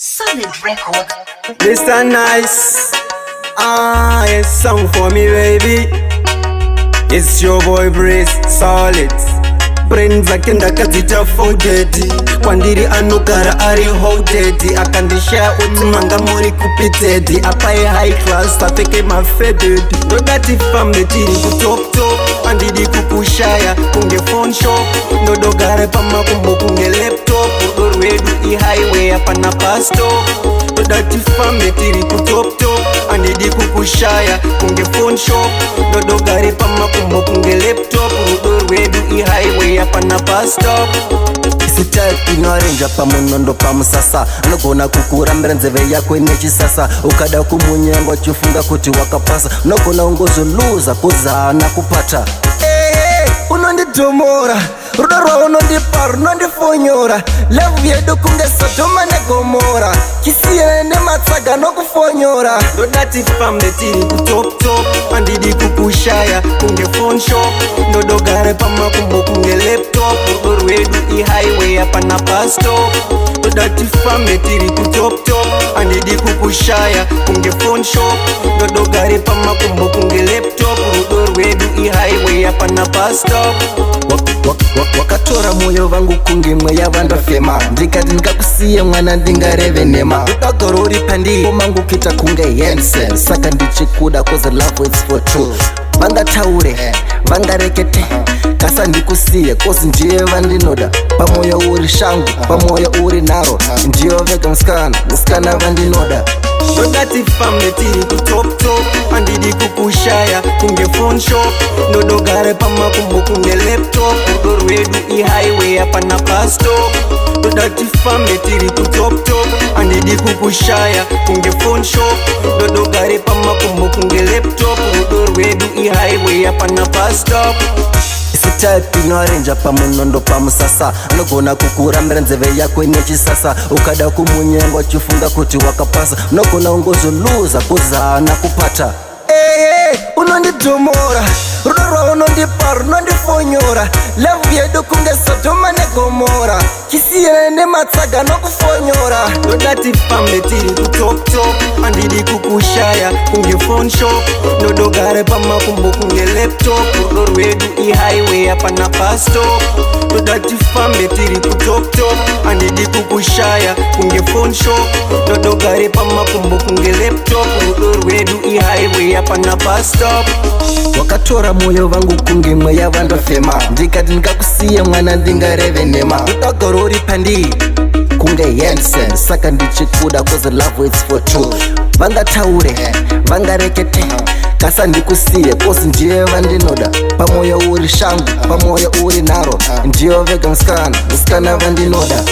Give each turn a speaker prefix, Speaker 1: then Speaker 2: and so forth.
Speaker 1: Solid record.
Speaker 2: Mr. Nice, it's song for me, baby. It's your boy Breeze, solid. Brain zake ndakadzita folded. Kwandiri anogara ari holded. Akandishare uti manga muri kupited. Apai high class, apfeke mafaded. Ndodati family tiri kutop top. Andidi kukushaya, kunge phone shop. Ndodogare pamakumbo kunge laptop. Udor wedu I highway apana pasto. Ndodati family tiri kutop top. Andidi kukushaya, kunge phone shop. Ndodogare pamakumbo kunge laptop. Udor wedu I highway apana pasto.
Speaker 3: Sitaki inorenja pamunondo pamusasa anogona kukurambira nzeve yako inechisasa ukada kumunyengo chifunga kuti wakapasa unogona ungozoluza kuzana kupata unondidomora rudo rwawo unondipa runondifonyora levu yedu kunge Sodoma neGomora kisiyene nematsaga nokufonyora
Speaker 2: ndodati family tiri kutop top andidi kukushaya kunge phone shop ndodogare pamakumbo kunge laptop rudo rwedu I highway apana pasto ndodati family tiri kutop top andidi kukushaya kunge phone shop ndodogare pamakumbo kunge laptop rudo rwedu I highway apana pasto.
Speaker 3: Wakatora moyo vangu kunge mweya vandafema ndikati ndikakusiye mwana ndingareve nema udagaro uri pandi mangu kita kunge Jensen saka ndichikuda cause love waits for true vangataure vangarekete kasa ndikusiye cause ndiye vandinoda pamoyo uri shangu pamoyo uri naro ndiyo vega musikana vandinoda
Speaker 2: ndodati family tiri kutop top andidi kukushaya kunge phone shop ndodogare pamakumbo kunge laptop rudo rwedu I highway apana pasto ndodati family tiri kutop top andidi kukushaya kunge phone shop ndodogare pamakumbo kunge laptop rudo rwedu I highway apana pasto.
Speaker 3: Sitaki inorenja pamunondo pamusasa anogona kukurambira nzeve yako inechisasa ukada kumunyengo chifunga kuti wakapasa unogona ungozoluza kuzana kupata unondidomora rudo rwawo unondipa runondifonyora levu yedu kunge Sodoma neGomora kisiyene nematsaga nokufonyora
Speaker 2: ndodati family tiri kutop top andidi kukushaya kunge phone shop ndodogare pamakumbo kunge laptop rudo rwedu I highway apana pasto ndodati family tiri kutop top andidi kukushaya kunge phone shop ndodogare pamakumbo kunge laptop rudo rwedu I highway apana pasto.
Speaker 3: Wakatora moyo vangu kunge mweya vandafema ndikati ndikakusiye mwana ndingareve nema udagaro uri pandi kunge Jensen saka ndichikuda cause love waits for true vangataure vangarekete kasa ndikusiye cause ndiye vandinoda pamoyo uri shangu pamoyo uri naro ndiyo vega musikana vandinoda